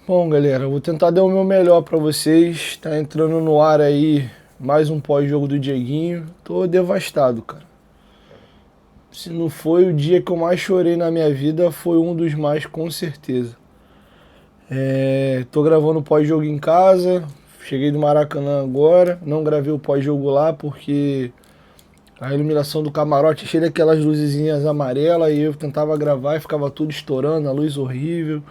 Bom, galera, eu vou tentar dar o meu melhor pra vocês. Tá entrando no ar aí mais um pós-jogo do Dieguinho. Tô devastado, cara. Se não foi o dia que eu mais chorei na minha vida, foi um dos mais, com certeza. Tô gravando o pós-jogo em casa. Cheguei do Maracanã agora. Não gravei o pós-jogo lá porque a iluminação do camarote é cheia daquelas luzezinhas amarelas e eu tentava gravar e ficava tudo estourando, a luz horrível.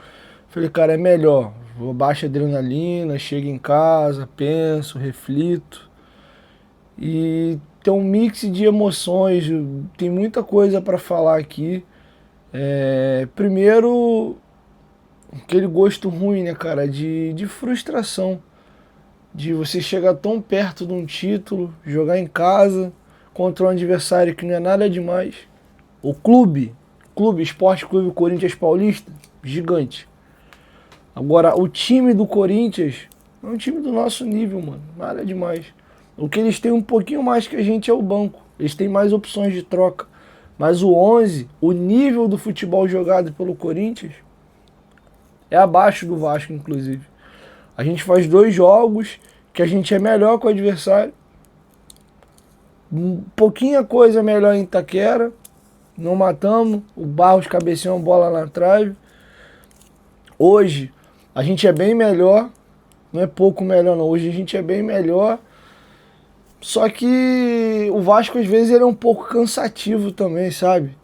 Falei, cara, é melhor. Vou baixo a adrenalina, chego em casa, penso, reflito. E tem um mix de emoções, tem muita coisa para falar aqui. Primeiro, aquele gosto ruim, né, cara, de frustração. De você chegar tão perto de um título, jogar em casa contra um adversário que não é nada demais. O Esporte Clube Corinthians Paulista, gigante. Agora, o time do Corinthians é um time do nosso nível, mano. Nada demais. O que eles têm um pouquinho mais que a gente é o banco. Eles têm mais opções de troca. Mas o 11, o nível do futebol jogado pelo Corinthians, é abaixo do Vasco, inclusive. A gente faz 2 jogos que a gente é melhor que o adversário. Pouquinha coisa melhor em Itaquera. Não matamos. O Barros cabeceou uma bola na trave. Hoje, a gente é bem melhor. Não é pouco melhor, não. Hoje a gente é bem melhor. Só que o Vasco, às vezes, ele é um pouco cansativo também, sabe?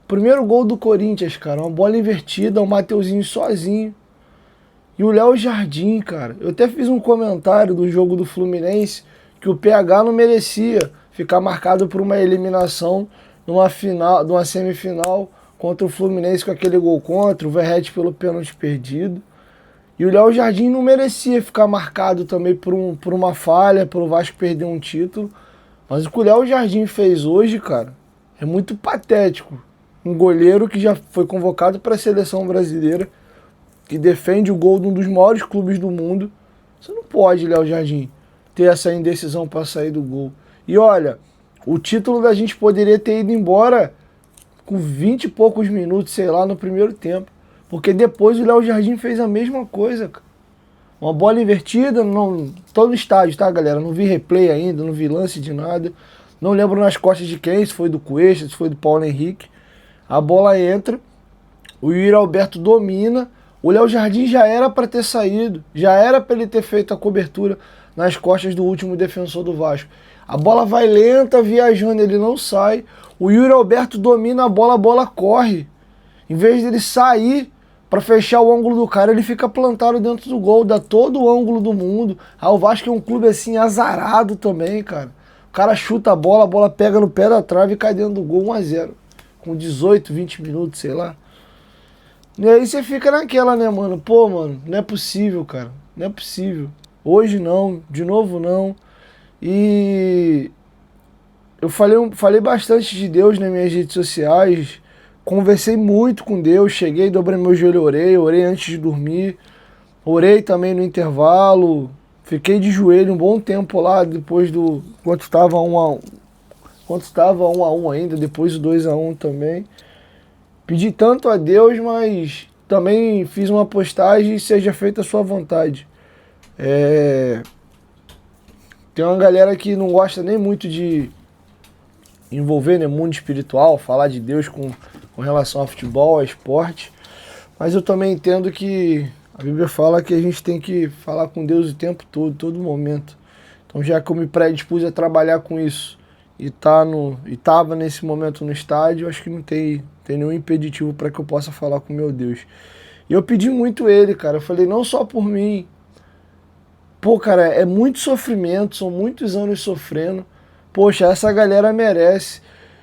Primeiro gol do Corinthians, cara. Uma bola invertida, o Mateuzinho sozinho. E o Léo Jardim, cara. Eu até fiz um comentário do jogo do Fluminense que o PH não merecia ficar marcado por uma eliminação numa semifinal contra o Fluminense com aquele gol contra, o Verratti pelo pênalti perdido. E o Léo Jardim não merecia ficar marcado também por uma falha, pelo Vasco perder um título. Mas o que o Léo Jardim fez hoje, cara, é muito patético. Um goleiro que já foi convocado para a seleção brasileira, que defende o gol de um dos maiores clubes do mundo. Você não pode, Léo Jardim, ter essa indecisão para sair do gol. E olha, o título da gente poderia ter ido embora com 20 e poucos minutos, sei lá, no primeiro tempo. Porque depois o Léo Jardim fez a mesma coisa, cara. Uma bola invertida, não, tô no estádio, tá, galera? Não vi replay ainda, não vi lance de nada. Não lembro nas costas de quem, se foi do Cuesta, se foi do Paulo Henrique. A bola entra, o Yuri Alberto domina, o Léo Jardim já era para ter saído, já era para ele ter feito a cobertura nas costas do último defensor do Vasco. A bola vai lenta, viajando, ele não sai. O Yuri Alberto domina a bola corre. Em vez dele sair para fechar o ângulo do cara, ele fica plantado dentro do gol, dá todo o ângulo do mundo. Ah, o Vasco é um clube assim azarado também, cara. O cara chuta a bola pega no pé da trave e cai dentro do gol 1-0. Com 18, 20 minutos, sei lá. E aí você fica naquela, né, mano? Pô, mano, não é possível, cara. Não é possível. Hoje não, de novo não. E eu falei bastante de Deus nas minhas redes sociais. Conversei muito com Deus, cheguei, dobrei meu joelho, orei antes de dormir, orei também no intervalo, fiquei de joelho um bom tempo lá, depois do, enquanto estava 1-1 ainda, depois do 2-1 também. Pedi tanto a Deus, mas também fiz uma postagem e seja feita a sua vontade. Tem uma galera que não gosta nem muito de envolver, né, mundo espiritual, falar de Deus com relação a futebol, a esporte, mas eu também entendo que a Bíblia fala que a gente tem que falar com Deus o tempo todo, todo momento. Então, já que eu me predispus a trabalhar com isso e estava nesse momento no estádio, acho que não tem nenhum impeditivo para que eu possa falar com meu Deus. E eu pedi muito ele, cara. Eu falei, não só por mim. Pô, cara, é muito sofrimento, são muitos anos sofrendo. Poxa, essa galera merece.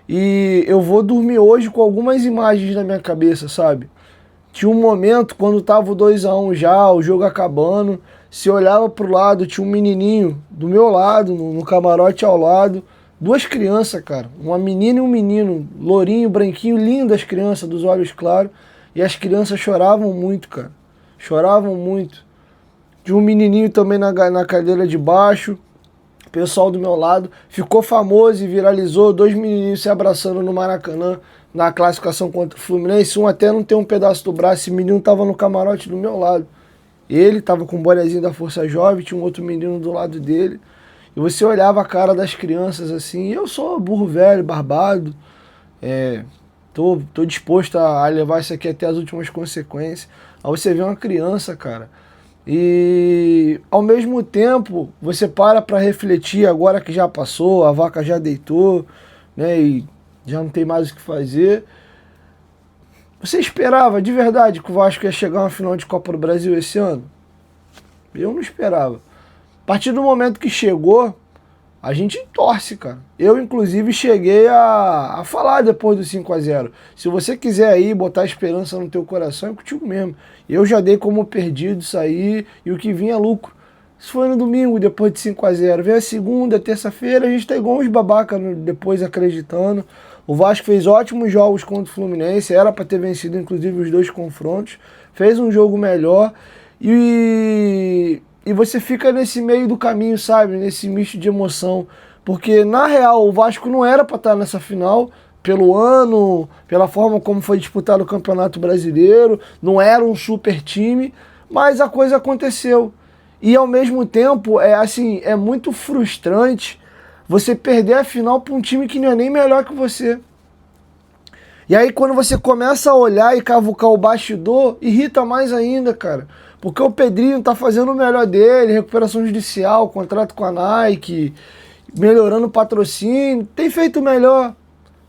E eu vou dormir hoje com algumas imagens na minha cabeça, sabe? Tinha um momento, quando tava o 2-1 já, o jogo acabando, se olhava pro lado, tinha um menininho do meu lado, no camarote ao lado, 2 crianças, cara. Uma menina e um menino, lourinho, branquinho, lindas crianças, dos olhos claros. E as crianças choravam muito, cara. Choravam muito. Tinha um menininho também na cadeira de baixo. pessoal do meu lado, ficou famoso e viralizou, 2 menininhos se abraçando no Maracanã, na classificação contra o Fluminense, um até não tem um pedaço do braço, esse menino tava no camarote do meu lado. Ele tava com o bonezinho da Força Jovem, tinha um outro menino do lado dele, e você olhava a cara das crianças assim, e eu sou burro velho, barbado, tô disposto a levar isso aqui até as últimas consequências. Aí você vê uma criança, cara, e ao mesmo tempo você para refletir, agora que já passou, a vaca já deitou, né, e já não tem mais o que fazer. Você esperava de verdade que o Vasco ia chegar a uma final de Copa do Brasil esse ano? Eu não esperava. A partir do momento que chegou, a gente torce, cara. Eu, inclusive, cheguei a falar depois do 5-0. Se você quiser aí botar esperança no teu coração, é contigo mesmo. Eu já dei como perdido isso aí, e o que vinha é lucro. Isso foi no domingo, depois de 5-0. Vem a segunda, terça-feira, a gente tá igual uns babacas depois acreditando. O Vasco fez ótimos jogos contra o Fluminense, era para ter vencido, inclusive, os 2 confrontos. Fez um jogo melhor e você fica nesse meio do caminho, sabe? Nesse misto de emoção. Porque, na real, o Vasco não era para estar nessa final, pelo ano, pela forma como foi disputado o Campeonato Brasileiro, não era um super time, mas a coisa aconteceu. E, ao mesmo tempo, é muito frustrante você perder a final para um time que não é nem melhor que você. E aí, quando você começa a olhar e cavucar o bastidor, irrita mais ainda, cara. Porque o Pedrinho tá fazendo o melhor dele, recuperação judicial, contrato com a Nike, melhorando o patrocínio, tem feito o melhor,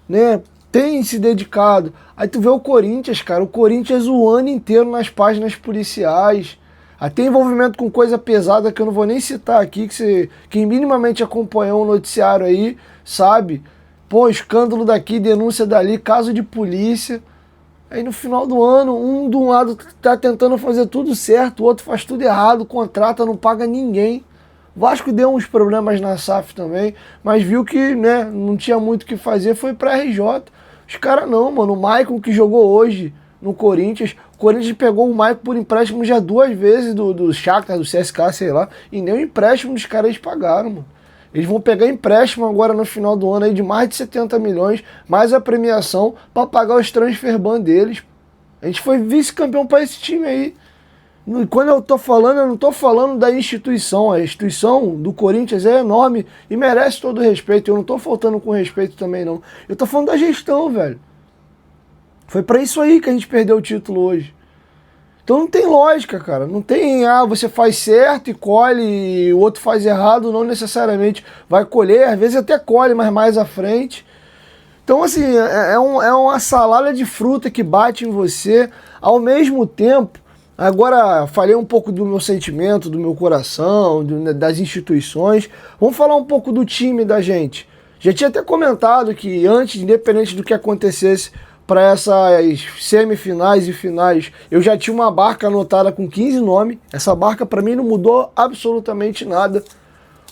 né? Tem se dedicado. Aí tu vê o Corinthians, cara, o Corinthians o ano inteiro nas páginas policiais, até envolvimento com coisa pesada que eu não vou nem citar aqui, que quem minimamente acompanhou o noticiário aí, sabe? Pô, escândalo daqui, denúncia dali, caso de polícia. Aí no final do ano, um de um lado tá tentando fazer tudo certo, o outro faz tudo errado, contrata, não paga ninguém. O Vasco deu uns problemas na SAF também, mas viu que, né, não tinha muito o que fazer, foi pra RJ. Os caras não, mano, o Maicon que jogou hoje no Corinthians, o Corinthians pegou o Maicon por empréstimo já 2 vezes do Shakhtar, do CSKA, sei lá, e nem o empréstimo dos caras eles pagaram, mano. Eles vão pegar empréstimo agora no final do ano aí de mais de 70 milhões, mais a premiação, para pagar os transfer ban deles. A gente foi vice-campeão para esse time aí. E quando eu tô falando, eu não tô falando da instituição. A instituição do Corinthians é enorme e merece todo o respeito. Eu não tô faltando com respeito também, não. Eu tô falando da gestão, velho. Foi para isso aí que a gente perdeu o título hoje. Então não tem lógica, cara. Não tem, você faz certo e colhe, e o outro faz errado, não necessariamente vai colher, às vezes até colhe, mas mais à frente. Então, assim, é uma salada de fruta que bate em você. Ao mesmo tempo, agora falei um pouco do meu sentimento, do meu coração, das instituições. Vamos falar um pouco do time da gente. Já tinha até comentado que antes, independente do que acontecesse, para essas semifinais e finais, eu já tinha uma barca anotada com 15 nomes. Essa barca para mim não mudou absolutamente nada.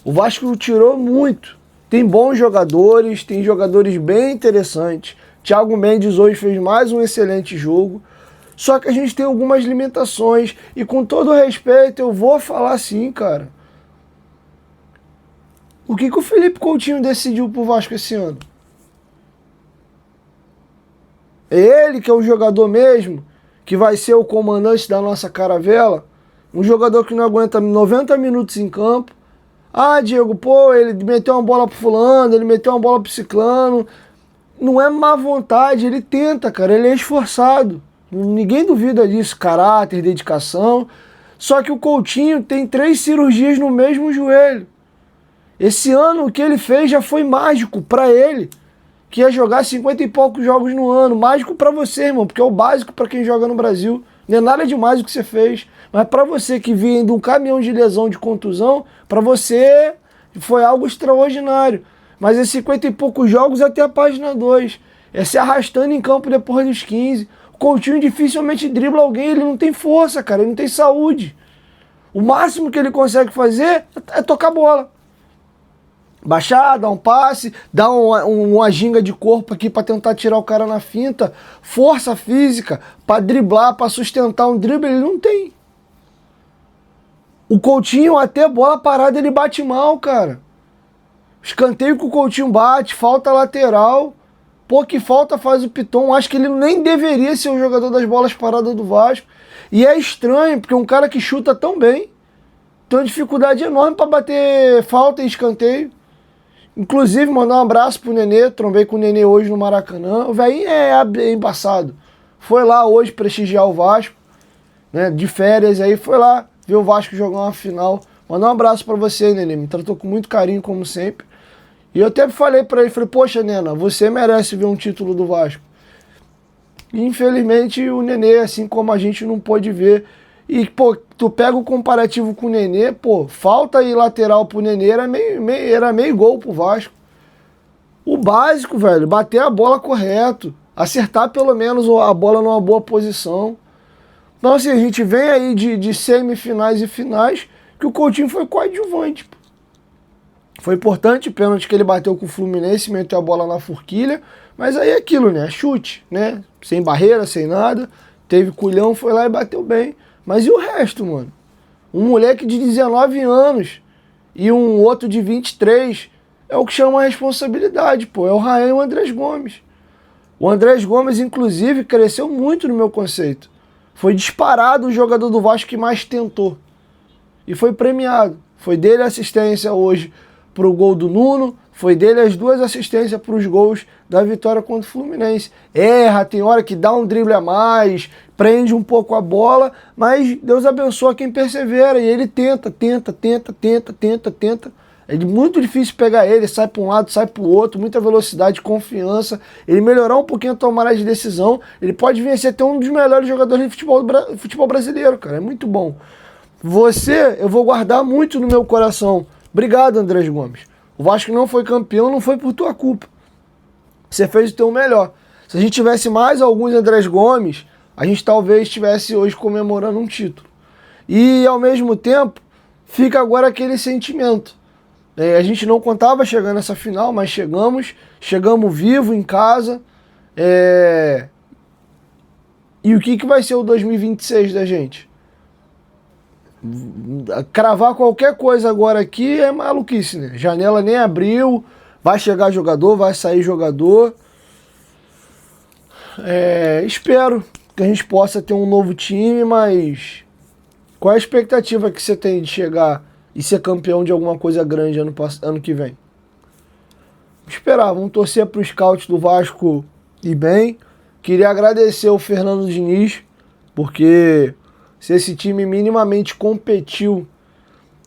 O Vasco tirou muito. Tem bons jogadores, tem jogadores bem interessantes. Thiago Mendes hoje fez mais um excelente jogo. Só que a gente tem algumas limitações. E com todo respeito, eu vou falar assim, cara. O que o Felipe Coutinho decidiu pro Vasco esse ano? É ele que é o jogador mesmo, que vai ser o comandante da nossa caravela? Um jogador que não aguenta 90 minutos em campo. Diego, pô, ele meteu uma bola pro fulano, ele meteu uma bola pro ciclano. Não é má vontade, ele tenta, cara, ele é esforçado. Ninguém duvida disso, caráter, dedicação. Só que o Coutinho tem 3 cirurgias no mesmo joelho. Esse ano o que ele fez já foi mágico pra ele, que ia jogar 50 e poucos jogos no ano. Mágico pra você, irmão, porque é o básico pra quem joga no Brasil. Não é nada demais o que você fez. Mas pra você que vinha de um caminhão de lesão, de contusão, pra você foi algo extraordinário. Mas é 50 e poucos jogos até a página 2. É se arrastando em campo depois dos 15. O Coutinho dificilmente dribla alguém, ele não tem força, cara, ele não tem saúde. O máximo que ele consegue fazer é tocar bola. Baixar, dar um passe, dar uma ginga de corpo aqui para tentar tirar o cara na finta. Força física para driblar, para sustentar um drible, ele não tem. O Coutinho, até bola parada, ele bate mal, cara. Escanteio que o Coutinho bate, falta lateral. Pô, que falta faz o Piton. Acho que ele nem deveria ser o jogador das bolas paradas do Vasco. E é estranho, porque um cara que chuta tão bem tem uma dificuldade enorme para bater falta e escanteio. Inclusive, mandar um abraço pro Nenê. Trombei com o Nenê hoje no Maracanã. O velhinho é embaçado. Foi lá hoje prestigiar o Vasco, né, de férias aí. Foi lá ver o Vasco jogar uma final. Mandar um abraço para você, Nenê. Me tratou com muito carinho, como sempre. E eu até falei para ele, falei, poxa, Nena, você merece ver um título do Vasco. E, infelizmente, o Nenê, assim como a gente, não pôde ver. E, pô, tu pega o comparativo com o Nenê, pô, falta aí lateral pro Nenê era meio gol pro Vasco. O básico, velho, bater a bola correto, acertar pelo menos a bola numa boa posição. Então, assim, a gente vem aí de semifinais e finais que o Coutinho foi coadjuvante, pô. Foi importante o pênalti que ele bateu com o Fluminense, meteu a bola na forquilha, mas aí é aquilo, né? Chute, né? Sem barreira, sem nada. Teve culhão, foi lá e bateu bem. Mas e o resto, mano? Um moleque de 19 anos e um outro de 23 é o que chama a responsabilidade, pô. É o Rayan e o Andrés Gomes. O Andrés Gomes, inclusive, cresceu muito no meu conceito. Foi disparado o jogador do Vasco que mais tentou. E foi premiado. Foi dele a assistência hoje pro gol do Nuno, foi dele as 2 assistências para os gols da vitória contra o Fluminense. Erra, tem hora que dá um drible a mais, prende um pouco a bola, mas Deus abençoa quem persevera. E ele tenta. É muito difícil pegar ele, sai para um lado, sai para o outro, muita velocidade, confiança. Ele melhorar um pouquinho a tomada de decisão, ele pode vir a ser até um dos melhores jogadores de futebol brasileiro, cara. É muito bom. Você, eu vou guardar muito no meu coração. Obrigado, Andrés Gomes. O Vasco não foi campeão, não foi por tua culpa. Você fez o teu melhor. Se a gente tivesse mais alguns Andrés Gomes, a gente talvez estivesse hoje comemorando um título. E, ao mesmo tempo, fica agora aquele sentimento. A gente não contava chegar nessa final, mas chegamos vivo em casa. E o que vai ser o 2026 da gente? Cravar qualquer coisa agora aqui é maluquice, né? Janela nem abriu, vai chegar jogador, vai sair jogador. Espero que a gente possa ter um novo time, mas qual é a expectativa que você tem de chegar e ser campeão de alguma coisa grande ano que vem? Esperar, vamos torcer para o scout do Vasco ir bem. Queria agradecer ao Fernando Diniz, porque se esse time minimamente competiu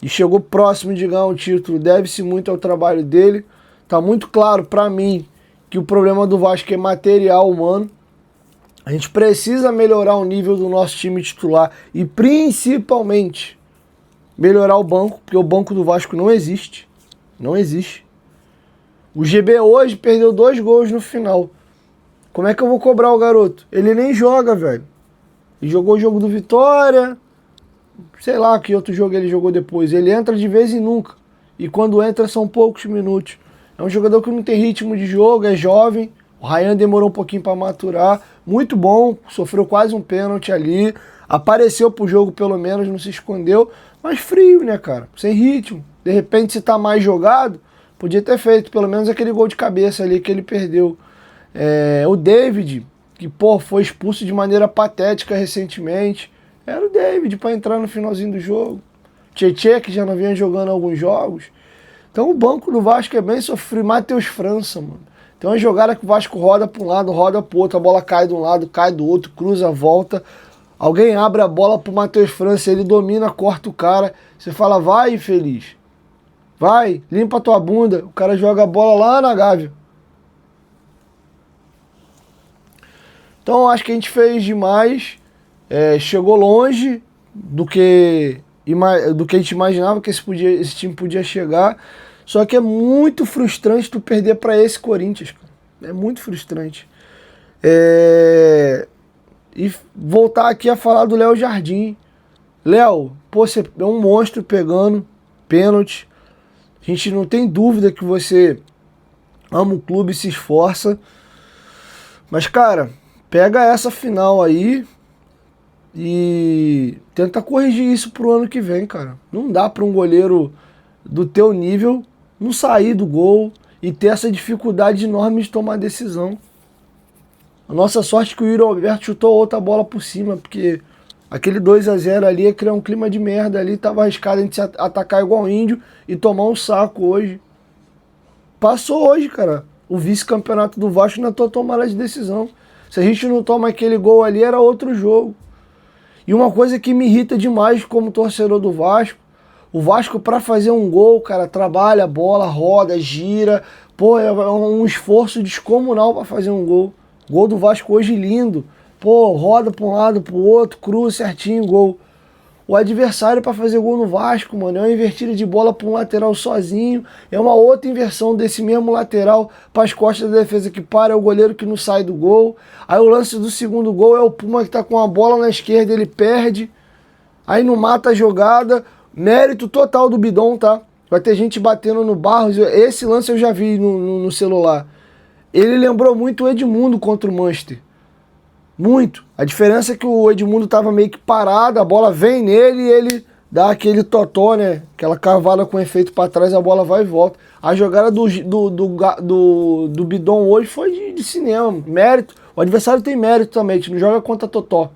e chegou próximo de ganhar um título, deve-se muito ao trabalho dele. Tá muito claro para mim que o problema do Vasco é material humano. A gente precisa melhorar o nível do nosso time titular e principalmente melhorar o banco, porque o banco do Vasco não existe. Não existe. O GB hoje perdeu 2 gols no final. Como é que eu vou cobrar o garoto? Ele nem joga, velho. Ele jogou o jogo do Vitória, sei lá que outro jogo ele jogou depois. Ele entra de vez em nunca. E quando entra são poucos minutos. É um jogador que não tem ritmo de jogo, é jovem. O Rayan demorou um pouquinho para maturar. Muito bom, sofreu quase um pênalti ali. Apareceu pro jogo pelo menos, não se escondeu. Mas frio, né, cara? Sem ritmo. De repente, se tá mais jogado, podia ter feito pelo menos aquele gol de cabeça ali que ele perdeu. O David, que, pô, foi expulso de maneira patética recentemente. Era o David para entrar no finalzinho do jogo. Tietê, que já não vinha jogando alguns jogos. Então o banco do Vasco é bem sofrido. Matheus França, mano. Tem uma jogada que o Vasco roda para um lado, roda para o outro. A bola cai de um lado, cai do outro, cruza, volta. Alguém abre a bola pro Matheus França, ele domina, corta o cara. Você fala, vai, infeliz. Vai, limpa a tua bunda. O cara joga a bola lá na Gávea. Então acho que a gente fez demais, chegou longe do que a gente imaginava que esse time podia chegar, só que é muito frustrante tu perder para esse Corinthians, cara. É muito frustrante. E voltar aqui a falar do Léo Jardim. Léo, pô, você é um monstro pegando pênalti, a gente não tem dúvida que você ama o clube e se esforça, mas cara, pega essa final aí e tenta corrigir isso pro ano que vem, cara. Não dá para um goleiro do teu nível não sair do gol e ter essa dificuldade enorme de tomar decisão. A nossa sorte é que o Yuri Alberto chutou outra bola por cima, porque aquele 2-0 ali ia criar um clima de merda ali, tava arriscado a gente se atacar igual índio e tomar um saco hoje. Passou hoje, cara. O vice-campeonato do Vasco na tua tomada de decisão. Se a gente não toma aquele gol ali, era outro jogo. E uma coisa que me irrita demais como torcedor do Vasco, o Vasco para fazer um gol, cara, trabalha a bola, roda, gira. Pô, é um esforço descomunal para fazer um gol. Gol do Vasco hoje lindo. Pô, roda para um lado, para o outro, cruza certinho, gol. O adversário para fazer gol no Vasco, mano, é uma invertida de bola para um lateral sozinho, é uma outra inversão desse mesmo lateral para as costas da defesa que para, é o goleiro que não sai do gol. Aí o lance do segundo gol é o Puma que tá com a bola na esquerda, ele perde, aí não mata a jogada, mérito total do Bidon, tá? Vai ter gente batendo no Barros, esse lance eu já vi no celular. Ele lembrou muito o Edmundo contra o Manchester. Muito. A diferença é que o Edmundo tava meio que parado, a bola vem nele e ele dá aquele totó, né? Aquela cavada com efeito para trás, a bola vai e volta. A jogada do Bidon hoje foi de cinema, mérito. O adversário tem mérito também, a gente não joga contra totó.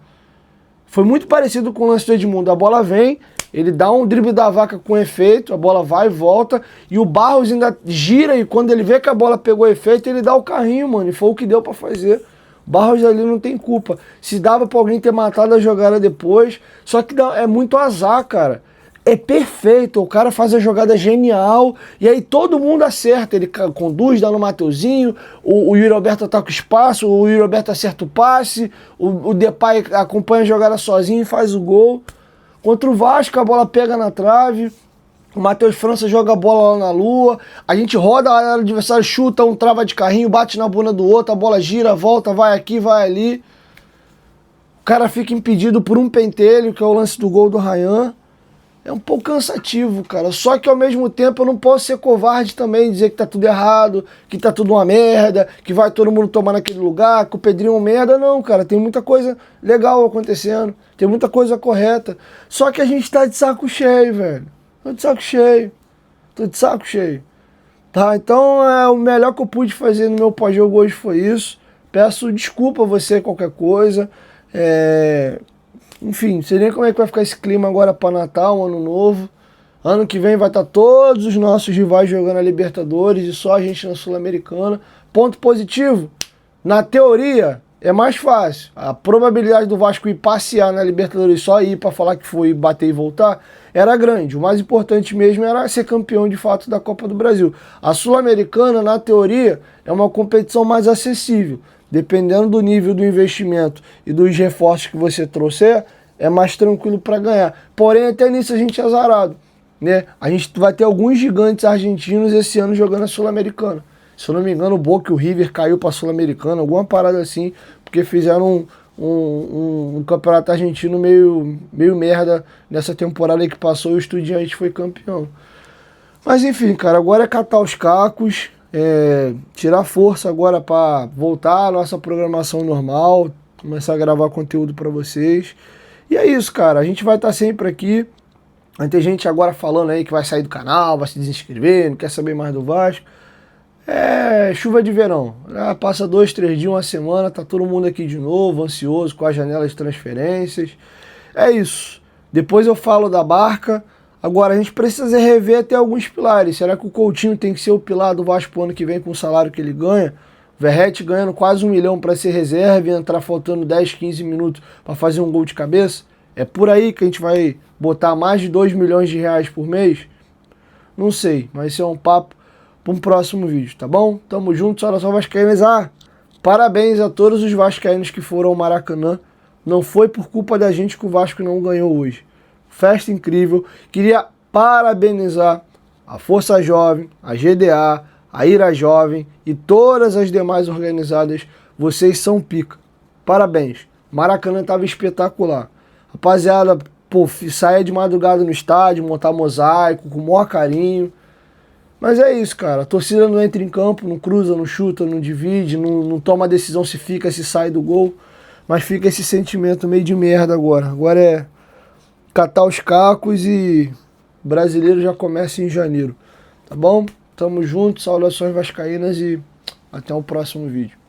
Foi muito parecido com o lance do Edmundo. A bola vem, ele dá um drible da vaca com efeito, a bola vai e volta, e o Barros ainda gira e quando ele vê que a bola pegou efeito, ele dá o carrinho, mano, e foi o que deu para fazer. Barros ali não tem culpa. Se dava pra alguém ter matado a jogada depois, só que é muito azar, cara. É perfeito, o cara faz a jogada genial e aí todo mundo acerta. Ele conduz, dá no Mateuzinho, o Yuri Alberto ataca o espaço, o Yuri Alberto acerta o passe, o Depay acompanha a jogada sozinho e faz o gol. Contra o Vasco, a bola pega na trave. O Matheus França joga a bola lá na lua, a gente roda, o adversário chuta, um trava de carrinho, bate na bunda do outro, a bola gira, volta, vai aqui, vai ali. O cara fica impedido por um pentelho, que é o lance do gol do Ryan. É um pouco cansativo, cara. Só que ao mesmo tempo eu não posso ser covarde também, dizer que tá tudo errado, que tá tudo uma merda, que vai todo mundo tomar naquele lugar, que o Pedrinho é uma merda. Não, cara, tem muita coisa legal acontecendo, tem muita coisa correta. Só que a gente tá de saco cheio, velho. Tô de saco cheio. Tô de saco cheio. Tá, então o melhor que eu pude fazer no meu pós-jogo hoje foi isso. Peço desculpa a você qualquer coisa. Enfim, não sei nem como é que vai ficar esse clima agora para Natal, Ano Novo. Ano que vem vai estar todos os nossos rivais jogando a Libertadores e só a gente na Sul-Americana. Ponto positivo, na teoria é mais fácil. A probabilidade do Vasco ir passear na Libertadores, só ir para falar que foi, bater e voltar, era grande. O mais importante mesmo era ser campeão de fato da Copa do Brasil. A Sul-Americana, na teoria, é uma competição mais acessível. Dependendo do nível do investimento e dos reforços que você trouxer, é mais tranquilo para ganhar. Porém, até nisso a gente é azarado, né? A gente vai ter alguns gigantes argentinos esse ano jogando a Sul-Americana. Se eu não me engano, o Boca e o River caiu para a Sul-Americana, alguma parada assim, porque fizeram um campeonato argentino meio merda nessa temporada aí que passou e o Estudiantes foi campeão. Mas enfim, cara, agora é catar os cacos, tirar força agora para voltar à nossa programação normal, começar a gravar conteúdo para vocês. E é isso, cara, a gente vai estar sempre aqui. Vai ter gente agora falando aí que vai sair do canal, vai se desinscrever, não quer saber mais do Vasco. Chuva de verão, passa 2, 3 dias, uma semana, tá todo mundo aqui de novo, ansioso com as janelas de transferências. É isso. Depois eu falo da Barca. Agora a gente precisa rever até alguns pilares. Será que o Coutinho tem que ser o pilar do Vasco pro ano que vem com o salário que ele ganha? Verratti ganhando quase 1 milhão para ser reserva e entrar faltando 10, 15 minutos para fazer um gol de cabeça? É por aí que a gente vai botar mais de 2 milhões de reais por mês? Não sei, mas isso é um papo para um próximo vídeo, tá bom? Tamo junto, saudação vascaínas. Parabéns a todos os vascaínos que foram ao Maracanã. Não foi por culpa da gente que o Vasco não ganhou hoje. Festa incrível. Queria parabenizar a Força Jovem, a GDA, a Ira Jovem e todas as demais organizadas. Vocês são pica. Parabéns. Maracanã tava espetacular. Rapaziada, saia de madrugada no estádio, montar mosaico com o maior carinho. Mas é isso, cara. A torcida não entra em campo, não cruza, não chuta, não divide, não toma decisão se fica, se sai do gol. Mas fica esse sentimento meio de merda agora. Agora é catar os cacos e o brasileiro já começa em janeiro. Tá bom? Tamo junto, saudações vascaínas e até o próximo vídeo.